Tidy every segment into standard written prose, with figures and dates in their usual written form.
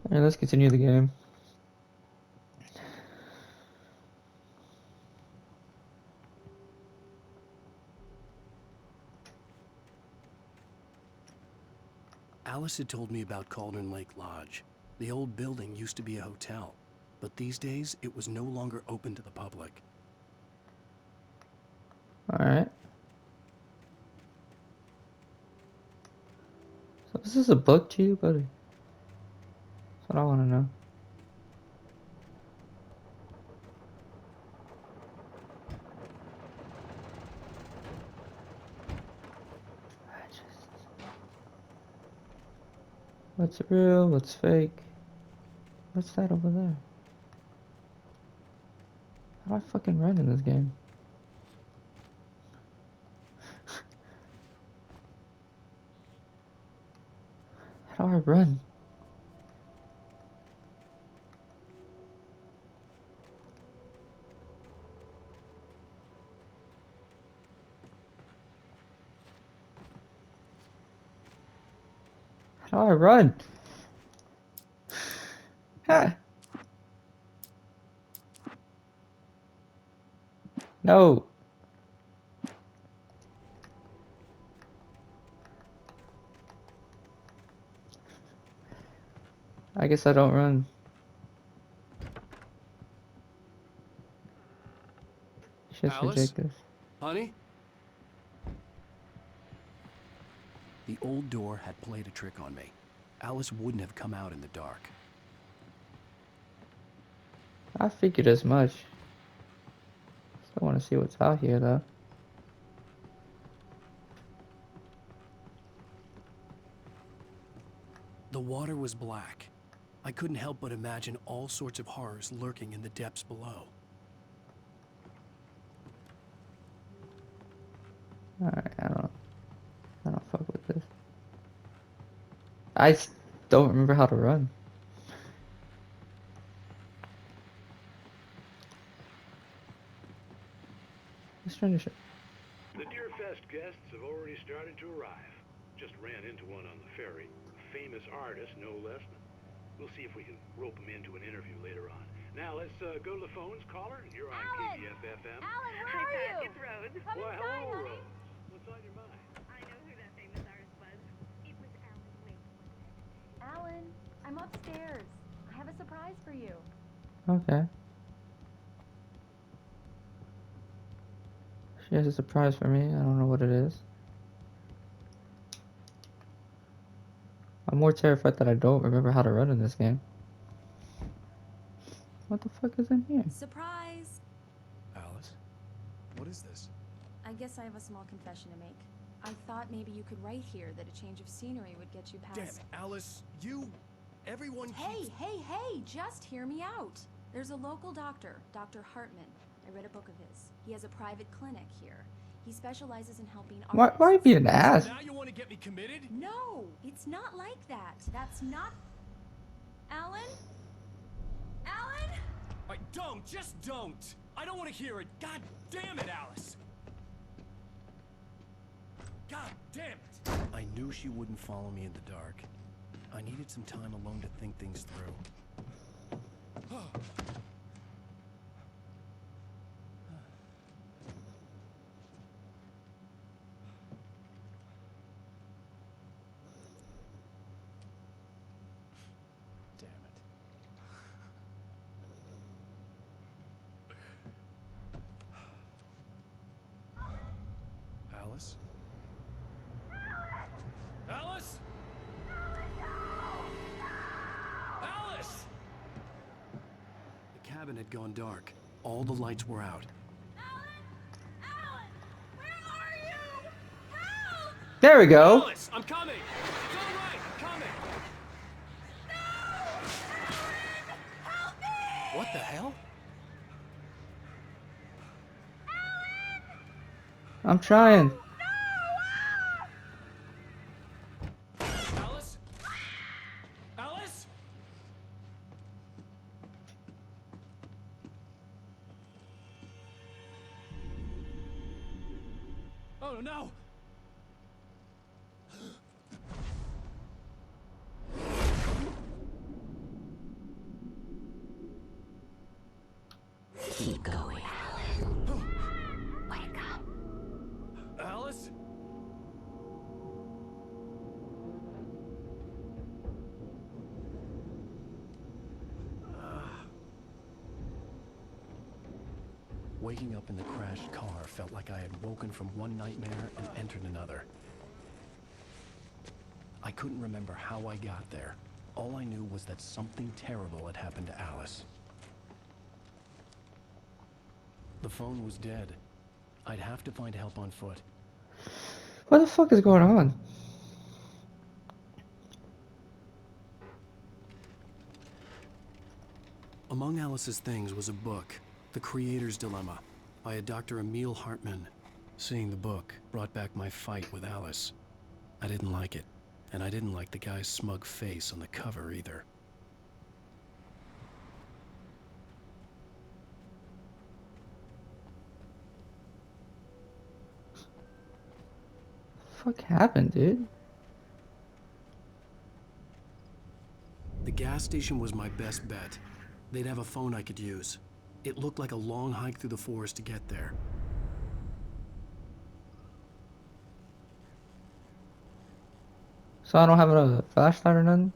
Alright, let's continue the game. Alice had told me about Cauldron Lake Lodge. The old building used to be a hotel, but these days it was no longer open to the public. Alright. So is this a book to you, buddy? That's what I want to know. What's real? What's fake? What's that over there? How do I fucking run in this game? How do I run? How do I run? Ha! No! I guess I don't run. Shit's Alice? ridiculous. Honey? The old door had played a trick on me. Alice wouldn't have come out in the dark. I figured as much. Still want to see what's out here, though. The water was black. I couldn't help but imagine all sorts of horrors lurking in the depths below. Alright, I don't fuck with this. I don't remember how to run. Let's try to show. The Deerfest guests have already started to arrive. Just ran into one on the ferry. Famous artist, no less. We'll see if we can rope him into an interview later on. Now let's go to the phones. Caller, you're on Alan! KBFFM. Alan, where are you? It's Rose. Come Why, inside, hello, honey. Rose. What's on your mind? I know who that famous artist was. It was Alan Wake, wasn't it? Alan, I'm upstairs. I have a surprise for you. Okay. She has a surprise for me. I don't know what it is. I'm more terrified that I don't remember how to run in this game. What the fuck is in here? Surprise! Alice? What is this? I guess I have a small confession to make. I thought maybe you could write here that a change of scenery would get you past... Damn it, Alice, everyone Hey, hey, hey! Just hear me out! There's a local doctor, Dr. Hartman. I read a book of his. He has a private clinic here. He specializes in helping artists. Why are you being an ass? Now you want to get me committed? No, it's not like that. That's not... Alan? Alan? Just don't! I don't want to hear it! God damn it, Alice! God damn it! I knew she wouldn't follow me in the dark. I needed some time alone to think things through. Damn it. Alice? Alice? Alice! The cabin had gone dark. All the lights were out. Alan! Alan! Where are you? Help! There we go. Alice, I'm coming! It's all right, I'm coming! Help me! What the hell? I'm trying. Alice? Alice? Oh no! Keep going, Alice. Wake up. Alice? Waking up in the crashed car felt like I had woken from one nightmare and entered another. I couldn't remember how I got there. All I knew was that something terrible had happened to Alice. The phone was dead. I'd have to find help on foot. What the fuck is going on? Among Alice's things was a book, The Creator's Dilemma, by a Dr. Emil Hartman. Seeing the book brought back my fight with Alice. I didn't like it, and I didn't like the guy's smug face on the cover either. What the fuck happened, dude? The gas station was my best bet. They'd have a phone I could use. It looked like a long hike through the forest to get there. So I don't have a flashlight or nothing?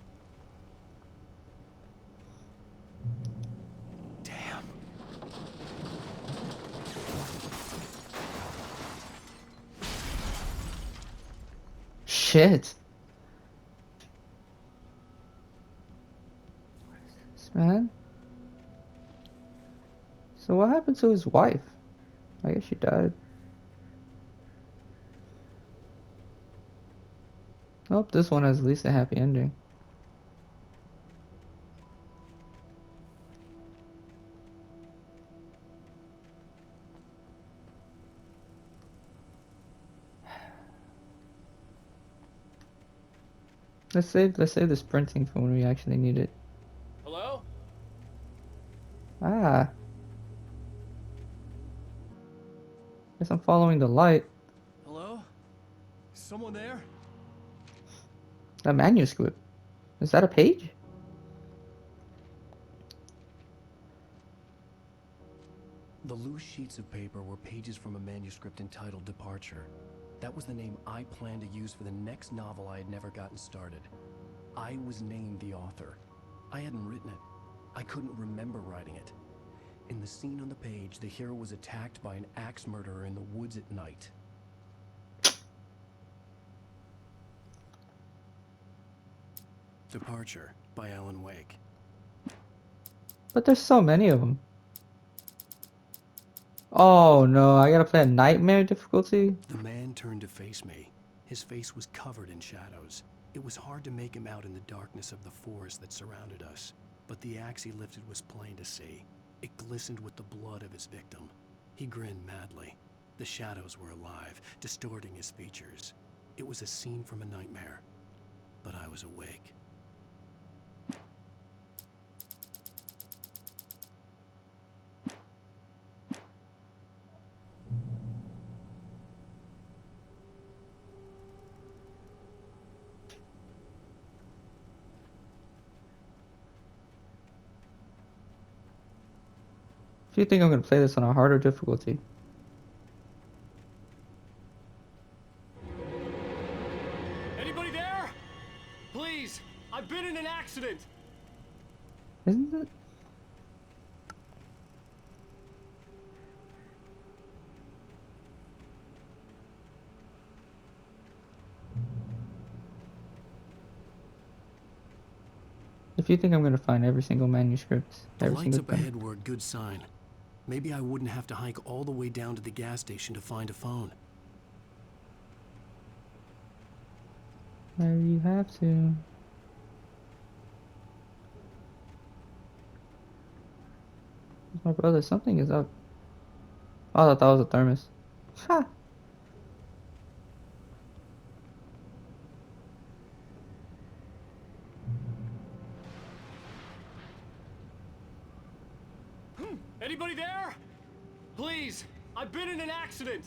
Damn. Shit. What is this, man? So what happened to his wife? I guess she died. Oh, this one has at least a happy ending. Let's save this printing for when we actually need it. Hello? Ah. Guess I'm following the light. Hello? Someone there? A manuscript. Is that a page? The loose sheets of paper were pages from a manuscript entitled Departure. That was the name I planned to use for the next novel I had never gotten started. I was named the author. I hadn't written it. I couldn't remember writing it. In the scene on the page, the hero was attacked by an axe murderer in the woods at night. Departure by Alan Wake. But there's so many of them. Oh no, I gotta play a nightmare difficulty? The man turned to face me. His face was covered in shadows. It was hard to make him out in the darkness of the forest that surrounded us, but the axe he lifted was plain to see. It glistened with the blood of his victim. He grinned madly. The shadows were alive, distorting his features. It was a scene from a nightmare, but I was awake. If you think I'm gonna play this on a harder difficulty. Anybody there? Please, I've been in an accident. Isn't it? If you think I'm gonna find every single manuscript, The every lights single up thing. ahead were a good sign. Maybe I wouldn't have to hike all the way down to the gas station to find a phone. Maybe you have to. My brother, something is up. Oh, I thought that was a thermos. Ha! Anybody there? Please, I've been in an accident.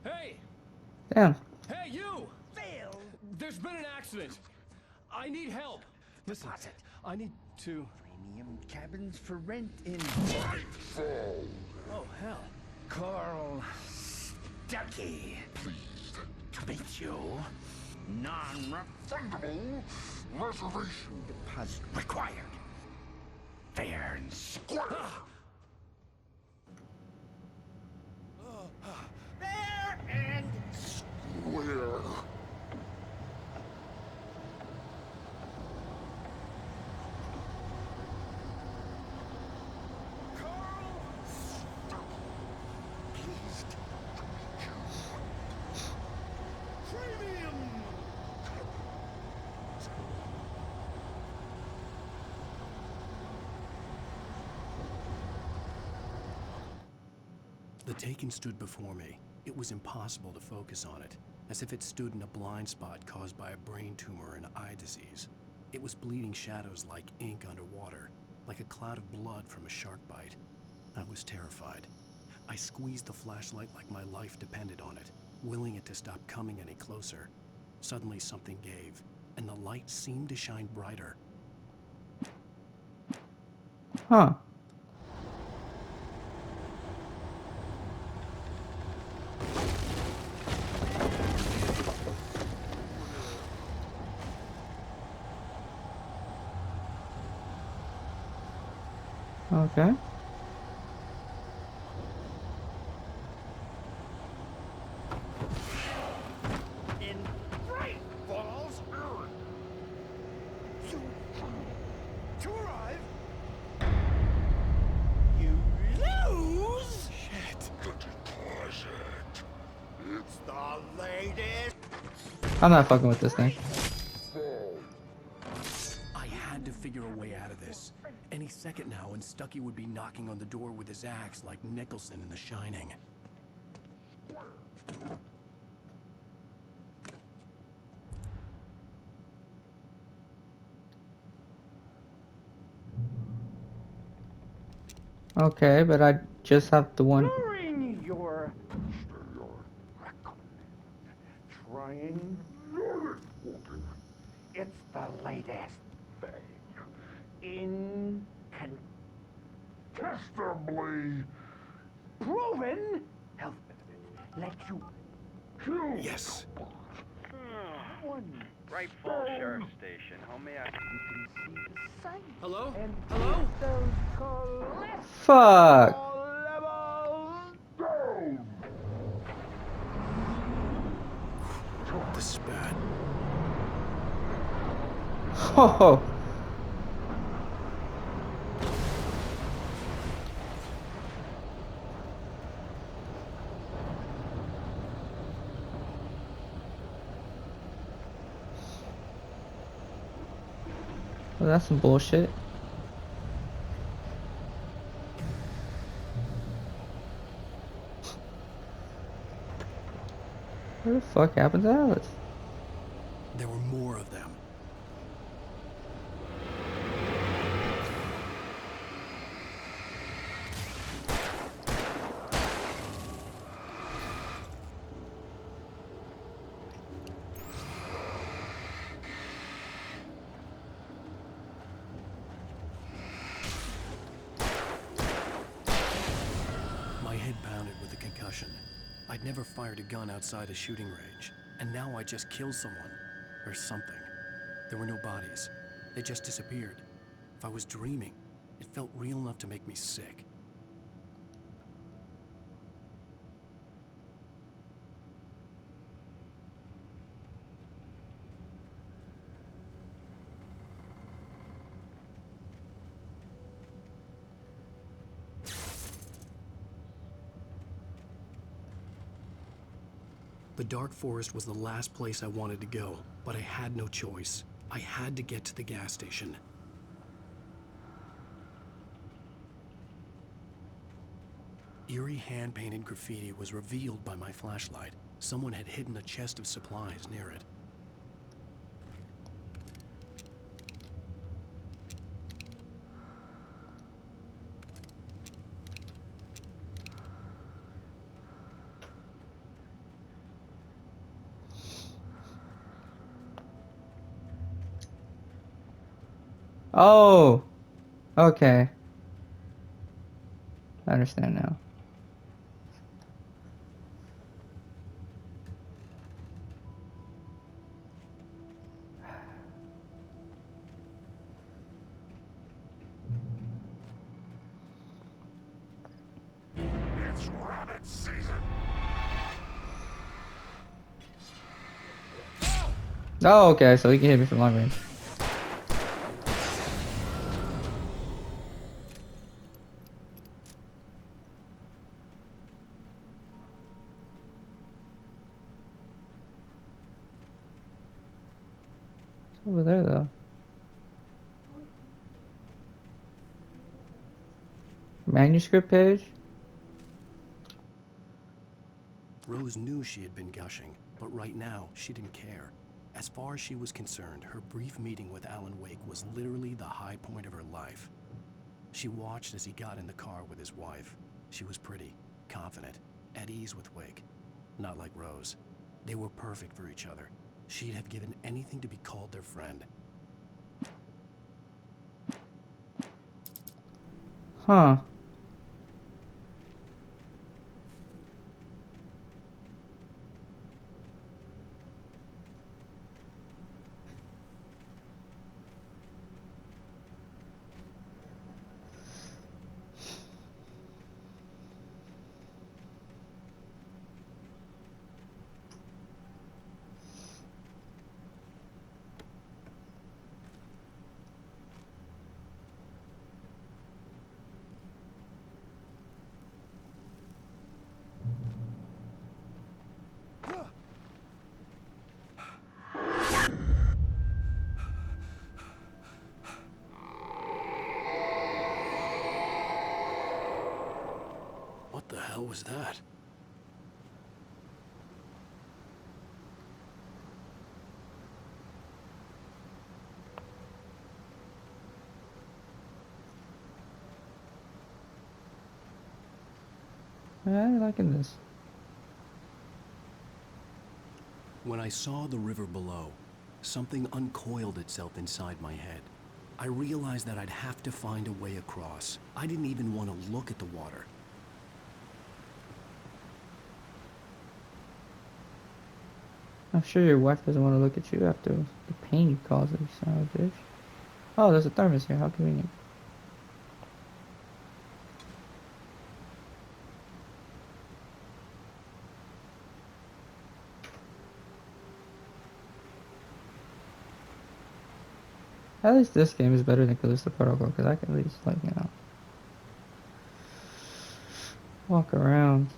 Hey! Damn. Hey, you! Phil! There's been an accident. I need help. Listen, deposit. I need to... Premium cabins for rent in Oh, hell. Carl Stuckey. Pleased to meet you. Non-refundable reservation deposit required. Fair and square. Fair and square. The Taken stood before me. It was impossible to focus on it, as if it stood in a blind spot caused by a brain tumor and eye disease. It was bleeding shadows like ink underwater, like a cloud of blood from a shark bite. I was terrified. I squeezed the flashlight like my life depended on it, willing it to stop coming any closer. Suddenly something gave, and the light seemed to shine brighter. Huh. Okay. In Bright Falls, to arrive, you lose. Shit. The deposit. It's the latest. I'm not fucking with this thing. I had to figure a way out of this. Any second now, and Stuckey would be knocking on the door with his axe like Nicholson in The Shining. Okay, but I just have the one. During your trying it's the latest thing. Incontestably proven health benefits let you kill. Yes. One Bright Falls Sheriff Station. How may I... you can see the sight Hello? and Hello? those cholesterol Fuck. levels down. The spat. Oh. Well, that's some bullshit. Where the fuck happened to Alice? There were more of them. My head pounded with the concussion. I'd never fired a gun outside a shooting range, and now I just killed someone. Or something. There were no bodies. They just disappeared. If I was dreaming, it felt real enough to make me sick. The dark forest was the last place I wanted to go, but I had no choice. I had to get to the gas station. Eerie hand-painted graffiti was revealed by my flashlight. Someone had hidden a chest of supplies near it. Oh, okay. I understand now. It's rabbit season. Oh, okay, so he can hit me from long range. It's over there, though. Manuscript page? Rose knew she had been gushing, but right now she didn't care. As far as she was concerned, her brief meeting with Alan Wake was literally the high point of her life. She watched as he got in the car with his wife. She was pretty, confident, at ease with Wake. Not like Rose. They were perfect for each other. She'd have given anything to be called their friend. Huh. What the hell was that? I'm liking this. When I saw the river below, something uncoiled itself inside my head. I realized that I'd have to find a way across. I didn't even want to look at the water. I'm sure your wife doesn't want to look at you after the pain you caused her, you son of a bitch. Oh, there's a thermos here. How convenient. At least this game is better than Callisto Protocol, because I can at least, like, walk around.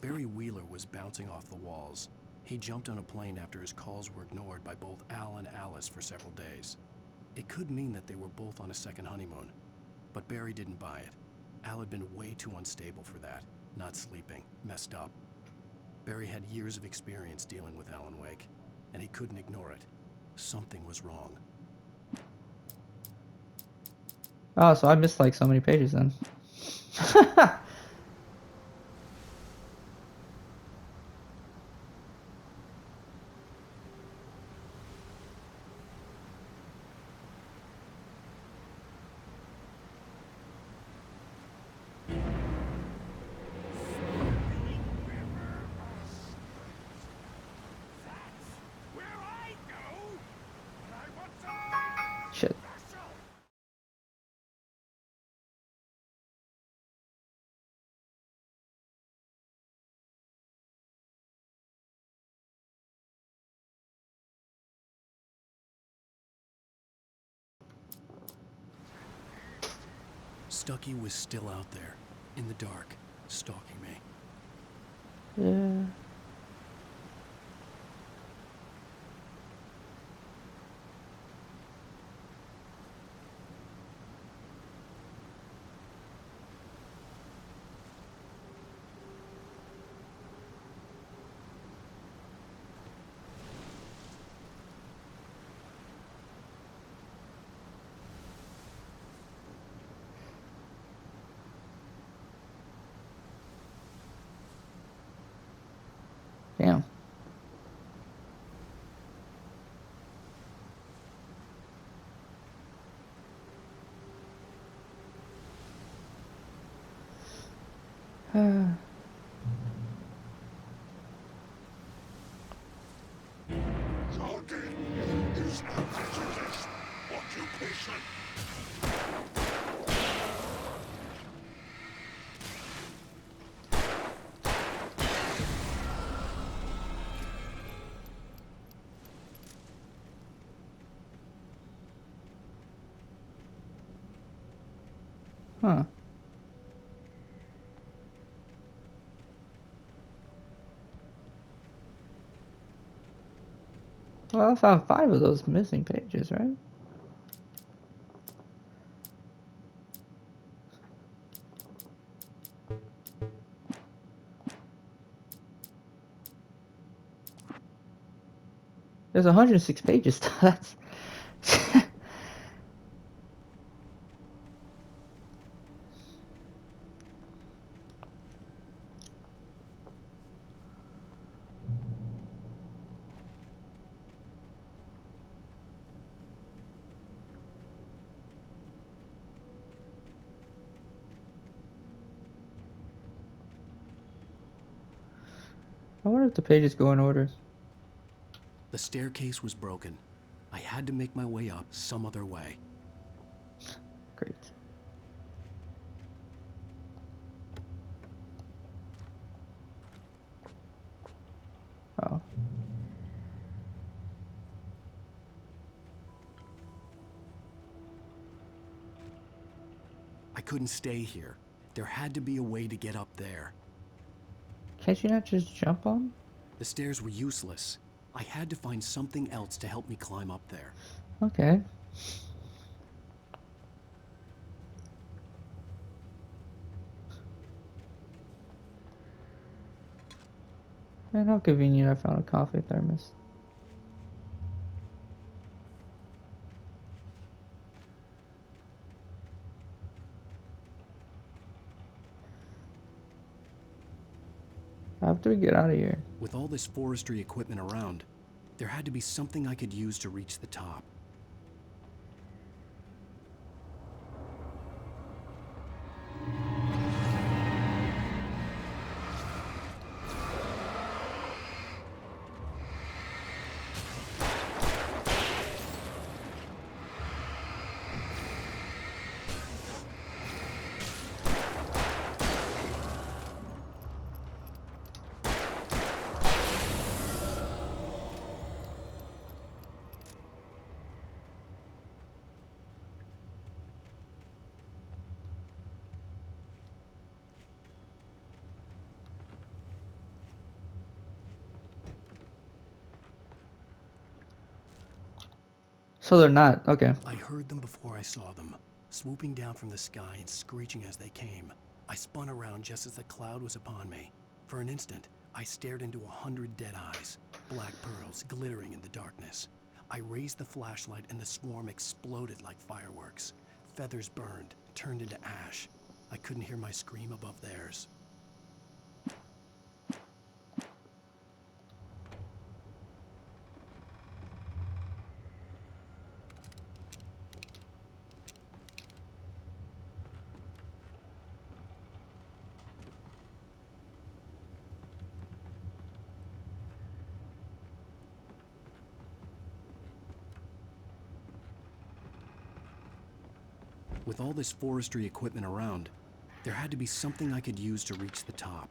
Barry Wheeler was bouncing off the walls. He jumped on a plane after his calls were ignored by both Al and Alice for several days. It could mean that they were both on a second honeymoon, but Barry didn't buy it. Al had been way too unstable for that, not sleeping, messed up. Barry had years of experience dealing with Alan Wake, and he couldn't ignore it. Something was wrong. Oh, so I missed, like, so many pages then. Where I go when I want some Shit. special. Stucky was still out there, in the dark, stalking me. Yeah. Damn. Talking is a hazardous occupation. Huh. Well, I found 5 of those missing pages, right? There's 106 pages. That's I wonder if the pages go in order. The staircase was broken. I had to make my way up some other way. Great. Oh. I couldn't stay here. There had to be a way to get up there. Can't you not just jump on? The stairs were useless. I had to find something else to help me climb up there. Okay. Man, how convenient I found a coffee thermos. How do we get out of here? With all this forestry equipment around, there had to be something I could use to reach the top. So they're not. Okay. I heard them before I saw them, swooping down from the sky and screeching as they came. I spun around just as the cloud was upon me. For an instant, I stared into 100 dead eyes, black pearls glittering in the darkness. I raised the flashlight and the swarm exploded like fireworks. Feathers burned, turned into ash. I couldn't hear my scream above theirs. With all this forestry equipment around, there had to be something I could use to reach the top.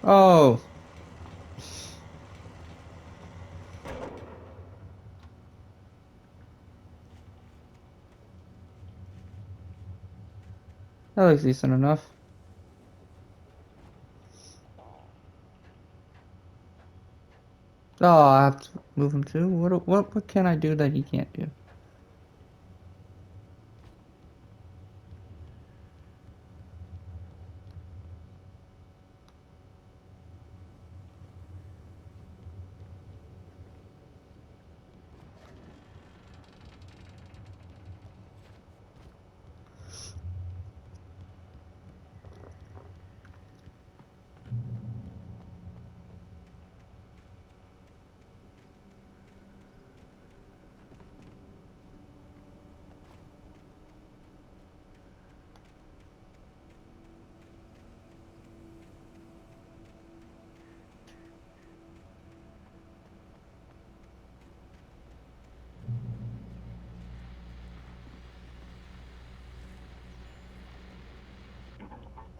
Oh, that looks decent enough. Oh, I have to move him too. What can I do that he can't do?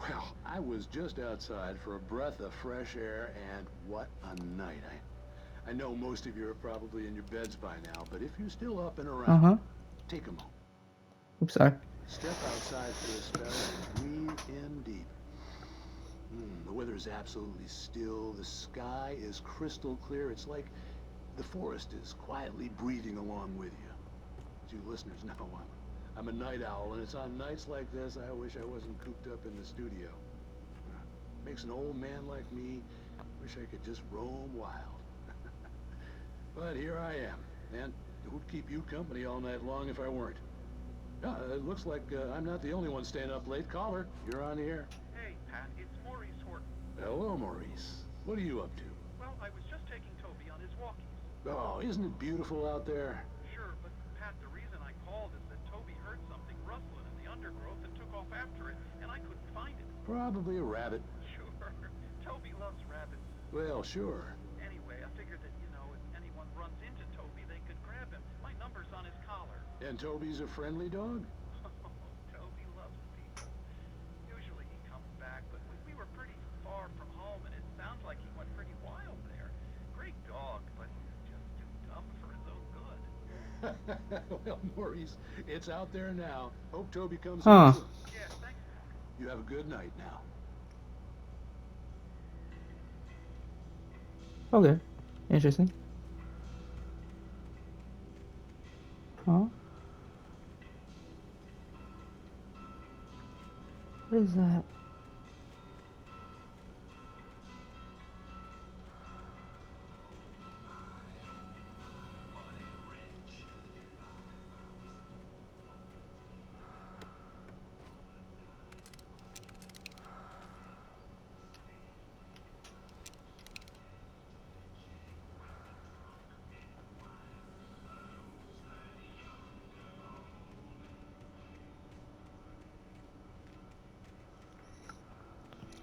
Well, I was just outside for a breath of fresh air, and what a night. I know most of you are probably in your beds by now, but if you're still up and around, Uh-huh. take a moment. Oops, sorry. Step outside for a spell and breathe in deep. The weather is absolutely still. The sky is crystal clear. It's like the forest is quietly breathing along with you. As you listeners know, I'm a night owl, and it's on nights like this I wish I wasn't cooped up in the studio. Makes an old man like me wish I could just roam wild. But here I am, and who'd keep you company all night long if I weren't? It looks like I'm not the only one staying up late. Caller, you're on the air. Hey, Pat, it's Maurice Horton. Hello, Maurice. What are you up to? Well, I was just taking Toby on his walkies. Oh, isn't it beautiful out there? Sure, but Pat, the reason I called is that Toby heard something rustling in the undergrowth and took off after it, and I couldn't find it. Probably a rabbit. Sure, Toby loves rabbits. Well, sure. Anyway, I figured that, if anyone runs into Toby, they could grab him. My number's on his collar. And Toby's a friendly dog? Toby loves people. Usually he comes back, but we were pretty far from home, and it sounds like he went pretty wild there. Great dog, but he's just too dumb for his own good. Well, Maurice, it's out there now. Hope Toby comes Huh. home soon. Yeah, thanks. You have a good night now. Okay. Interesting. Huh? What is that?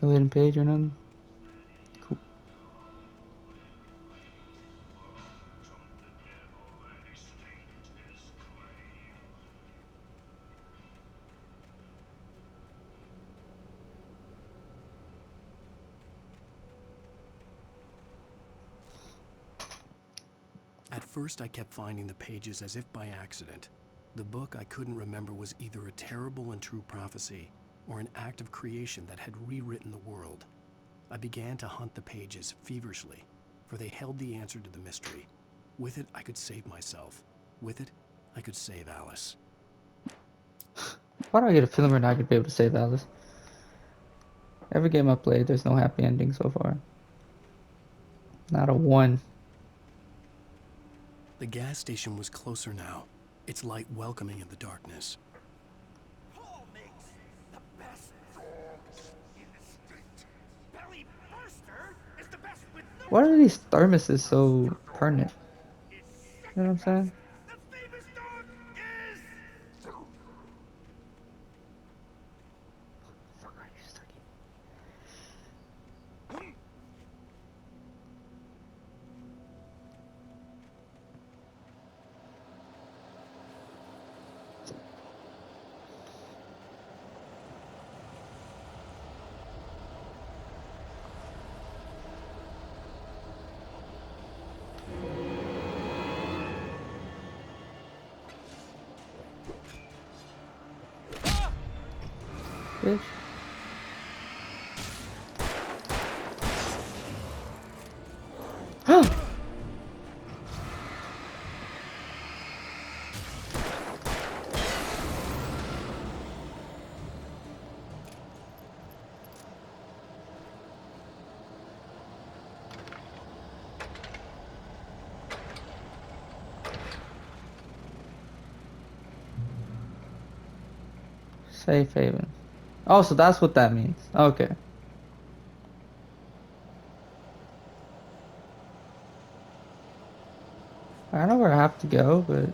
No hidden page or nothing? Cool. At first, I kept finding the pages as if by accident. The book I couldn't remember was either a terrible and true prophecy or an act of creation that had rewritten the world. I began to hunt the pages feverishly, for they held the answer to the mystery. With it, I could save myself. With it, I could save Alice. Why do I get a feeling we're not gonna be able to save Alice? Every game I've played, there's no happy ending so far. Not a one. The gas station was closer now, its light welcoming in the darkness. Paul makes the best dogs in the state. Belly Burster is the best with no... Why are these thermoses so pertinent? You know what I'm saying? The famous dog is... Fuck, are you stuck in? bitch? Safe haven. Oh, so that's what that means. Okay. I know where I have to go, but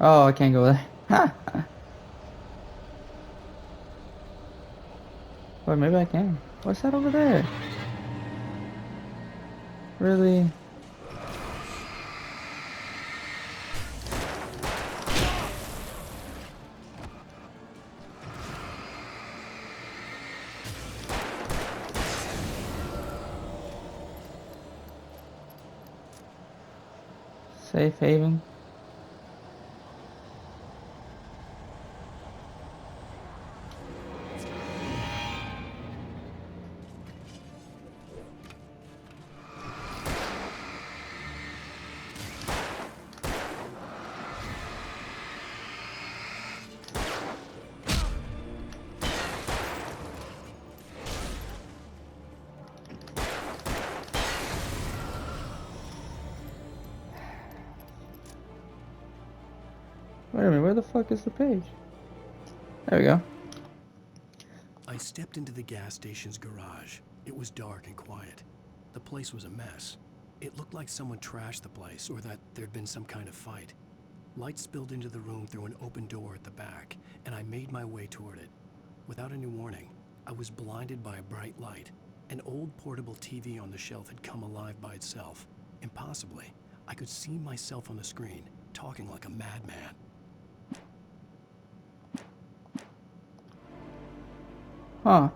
oh, I can't go there. Or maybe I can. What's that over there? Really? Safe haven? Wait a minute, where the fuck is the page? There we go. I stepped into the gas station's garage. It was dark and quiet. The place was a mess. It looked like someone trashed the place or that there'd been some kind of fight. Light spilled into the room through an open door at the back, and I made my way toward it. Without any warning, I was blinded by a bright light. An old portable TV on the shelf had come alive by itself. Impossibly, I could see myself on the screen, talking like a madman. Huh.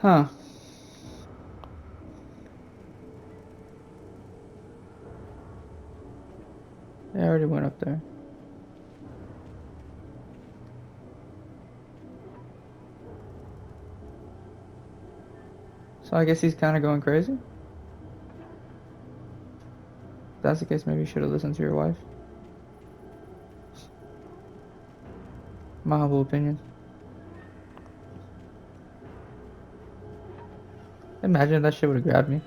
Huh. I already went up there. So I guess he's kind of going crazy? If that's the case, maybe you should have listened to your wife. My humble opinion. Imagine if that shit would have grabbed me.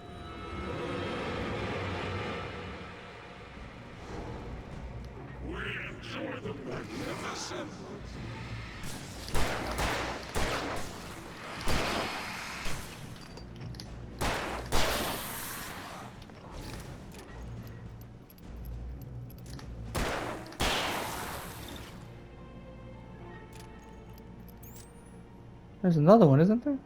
There's another one, isn't there?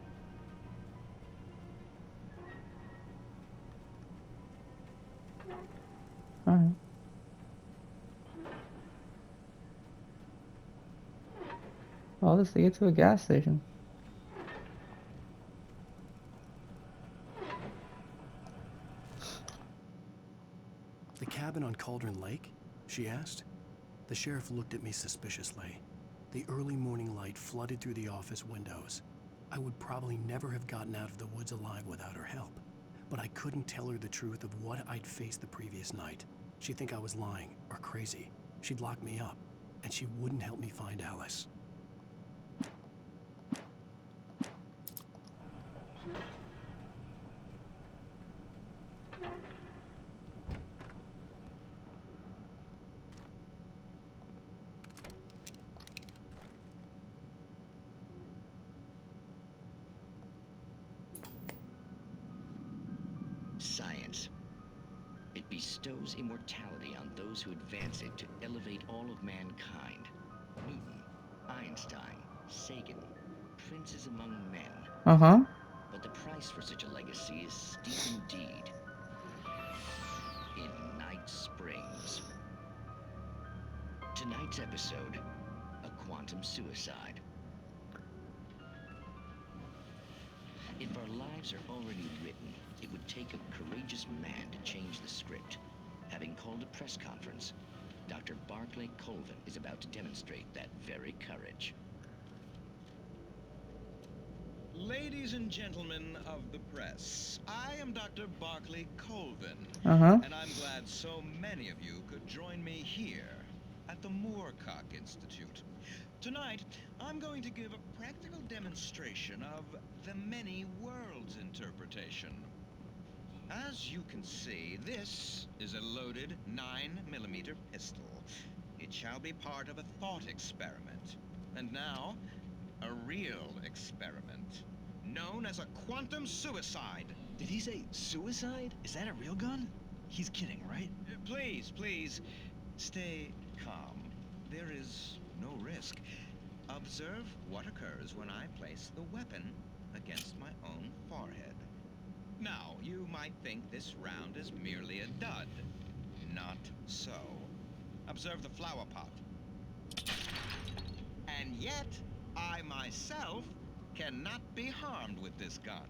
Alright. All this to get to a gas station. The cabin on Cauldron Lake? She asked. The sheriff looked at me suspiciously. The early morning light flooded through the office windows. I would probably never have gotten out of the woods alive without her help. But I couldn't tell her the truth of what I'd faced the previous night. She'd think I was lying or crazy. She'd lock me up, and she wouldn't help me find Alice. Science. It bestows immortality on those who advance it to elevate all of mankind. Newton, Einstein, Sagan, princes among men. Uh-huh. But the price for such a legacy is steep indeed. In Night Springs. Tonight's episode, a quantum suicide. If our lives are already written, it would take a courageous man to change the script. Having called a press conference, Dr. Barclay Colvin is about to demonstrate that very courage. Ladies and gentlemen of the press, I am Dr. Barclay Colvin, Uh-huh. and I'm glad so many of you could join me here at the Moorcock Institute. Tonight, I'm going to give a practical demonstration of the many worlds interpretation. As you can see, this is a loaded 9mm pistol. It shall be part of a thought experiment. And now, a real experiment, known as a quantum suicide. Did he say suicide? Is that a real gun? He's kidding, right? Please, stay calm. There is no risk. Observe what occurs when I place the weapon against my own forehead. Now, you might think this round is merely a dud. Not so. Observe the flower pot. And yet, I myself cannot be harmed with this gun.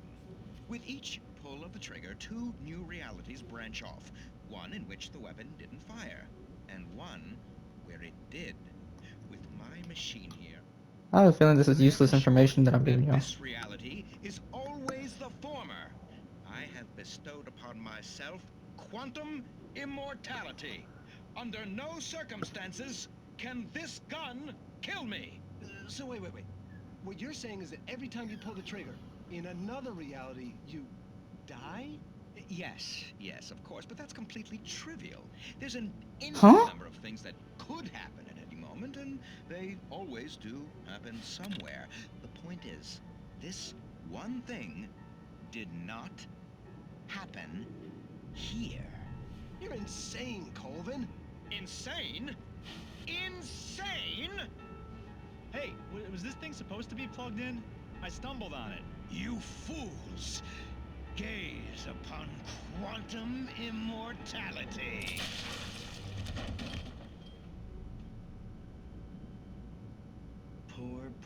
With each pull of the trigger, two new realities branch off. One in which the weapon didn't fire, and one where it did. With my machine here, I have a feeling this is useless information that I'm giving you. this reality is always the former. I have bestowed upon myself quantum immortality. Under no circumstances can this gun kill me. So wait. What you're saying is that every time you pull the trigger, in another reality, you die? Yes, of course, but that's completely trivial. There's an infinite Huh? number of things that could happen at any moment, and they always do happen somewhere. The point is, this one thing did not happen here. You're insane, Colvin. Insane? Insane? Hey, was this thing supposed to be plugged in? I stumbled on it. You fools! Gaze upon quantum immortality.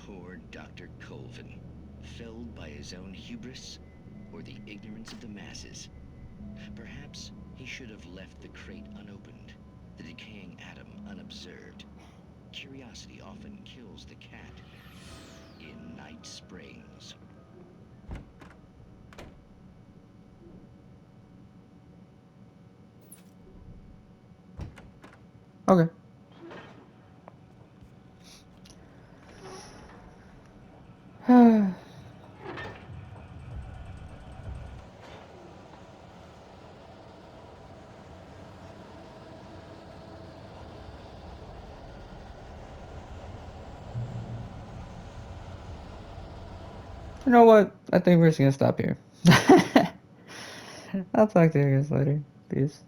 Poor Dr. Colvin, felled by his own hubris or the ignorance of the masses. Perhaps he should have left the crate unopened, the decaying atom unobserved. Curiosity often kills the cat. In Night Springs. Okay. You know what? I think we're just gonna stop here. I'll talk to you guys later. Peace.